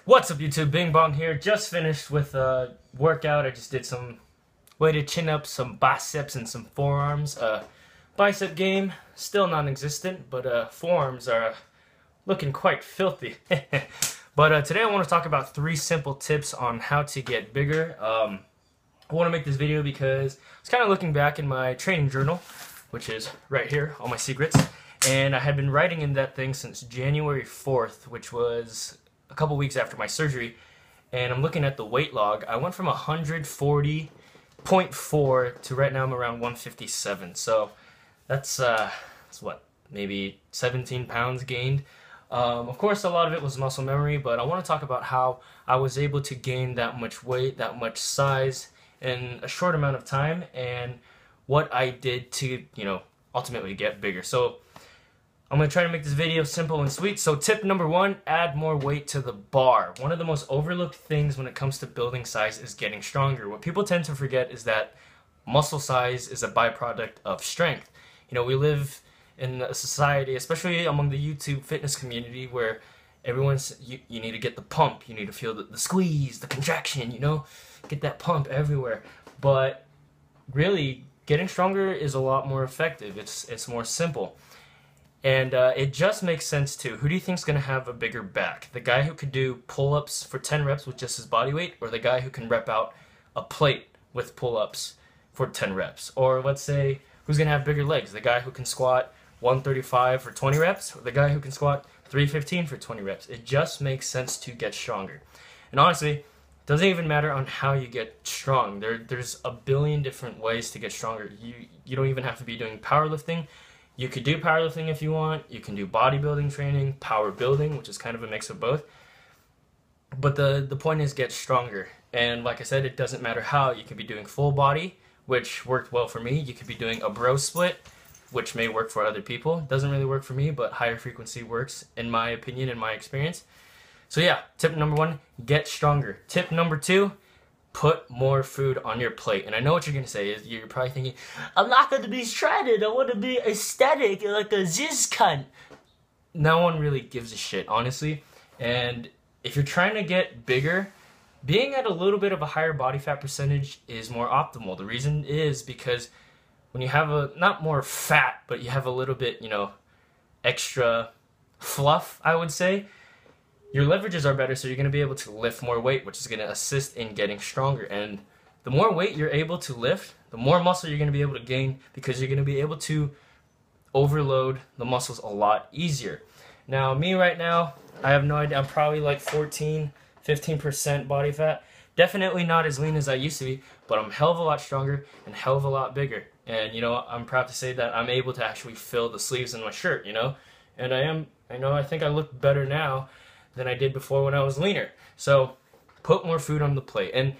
What's up YouTube, Bing Bong here. Just finished with a workout. I just did some weighted chin-ups, some biceps, and some forearms. Bicep game, still non-existent, but forearms are looking quite filthy. But today I want to talk about 3 simple tips on how to get bigger. I want to make this video because I was kind of looking back in my training journal, which is right here, all my secrets. And I had been writing in that thing since January 4th, which was a couple weeks after my surgery, and I'm looking at the weight log. I went from 140.4 to right now I'm around 157. So that's what, maybe 17 pounds gained. Of course, a lot of it was muscle memory, but I want to talk about how I was able to gain that much weight, that much size in a short amount of time, and what I did to, ultimately get bigger. So I'm going to try to make this video simple and sweet. So tip number 1, add more weight to the bar. One of the most overlooked things when it comes to building size is getting stronger. What people tend to forget is that muscle size is a byproduct of strength. We live in a society, especially among the YouTube fitness community, where everyone's, you need to get the pump, you need to feel the squeeze, the contraction, get that pump everywhere. But really, getting stronger is a lot more effective. It's more simple. And it just makes sense too. Who do you think is going to have a bigger back? The guy who could do pull-ups for 10 reps with just his body weight, or the guy who can rep out a plate with pull-ups for 10 reps? Or let's say, who's going to have bigger legs? The guy who can squat 135 for 20 reps, or the guy who can squat 315 for 20 reps? It just makes sense to get stronger. And honestly, it doesn't even matter on how you get strong. There's a billion different ways to get stronger. You don't even have to be doing powerlifting. You could do powerlifting if you want. You can do bodybuilding training, power building, which is kind of a mix of both. But the point is get stronger. And like I said, it doesn't matter how. You could be doing full body, which worked well for me. You could be doing a bro split, which may work for other people. It doesn't really work for me, but higher frequency works in my opinion, in my experience. So yeah, tip number 1, get stronger. Tip number 2, put more food on your plate. And I know what you're going to say. You're probably thinking, I'm not going to be shredded. I want to be aesthetic like a ziz cunt. No one really gives a shit, honestly. And if you're trying to get bigger, being at a little bit of a higher body fat percentage is more optimal. The reason is because when you have not more fat, but you have a little bit, extra fluff, I would say, your leverages are better, so you're going to be able to lift more weight, which is going to assist in getting stronger. And the more weight you're able to lift, the more muscle you're going to be able to gain, because you're going to be able to overload the muscles a lot easier. Now, me right now, I have no idea. I'm probably like 15% body fat. Definitely not as lean as I used to be, but I'm a hell of a lot stronger and hell of a lot bigger. And, I'm proud to say that I'm able to actually fill the sleeves in my shirt, And I think I look better now than I did before when I was leaner. So put more food on the plate. And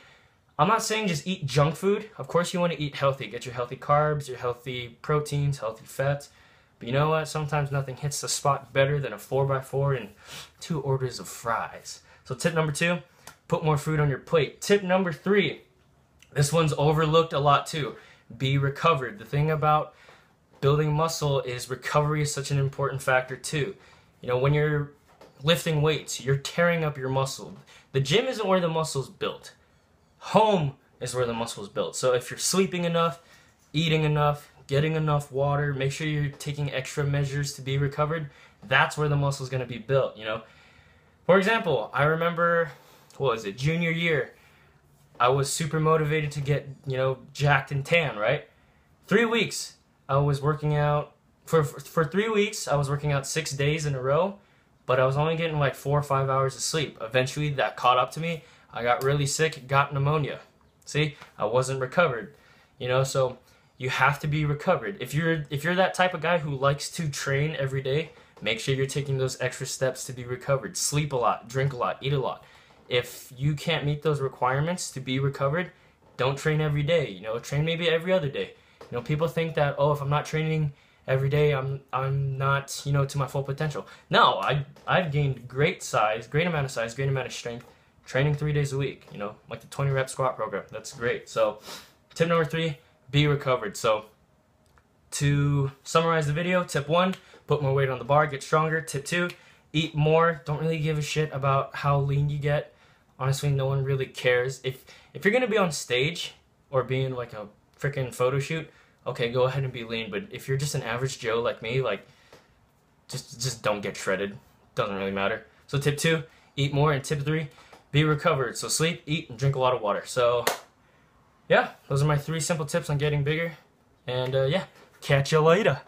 I'm not saying just eat junk food. Of course you want to eat healthy. Get your healthy carbs, your healthy proteins, healthy fats. But you know what? Sometimes nothing hits the spot better than a 4x4 and 2 orders of fries. So tip number 2, put more food on your plate. Tip number 3, this one's overlooked a lot too. Be recovered. The thing about building muscle is recovery is such an important factor too. When you're lifting weights, you're tearing up your muscle. The gym isn't where the muscle's built. Home is where the muscle's built. So if you're sleeping enough, eating enough, getting enough water, make sure you're taking extra measures to be recovered, that's where the muscle's going to be built, For example, I remember, junior year, I was super motivated to get, jacked and tan, right? 3 weeks, I was working out, for 3 weeks, I was working out 6 days in a row, but I was only getting like 4 or 5 hours of sleep. Eventually, that caught up to me. I got really sick, got pneumonia. See, I wasn't recovered. So you have to be recovered. If you're that type of guy who likes to train every day, make sure you're taking those extra steps to be recovered. Sleep a lot, drink a lot, eat a lot. If you can't meet those requirements to be recovered, don't train every day. Train maybe every other day. People think that, oh, if I'm not training every day, I'm not, to my full potential. No, I've gained great amount of size, great amount of strength, training 3 days a week, like the 20 rep squat program. That's great. So tip number 3, be recovered. So to summarize the video, tip 1, put more weight on the bar, get stronger. Tip 2, eat more. Don't really give a shit about how lean you get. Honestly, no one really cares. If you're gonna be on stage or be in like a freaking photo shoot, okay, go ahead and be lean. But if you're just an average Joe like me, like just don't get shredded. Doesn't really matter. So tip 2, eat more, and tip 3, be recovered. So sleep, eat, and drink a lot of water. So yeah, those are my 3 simple tips on getting bigger. And yeah, catch you later.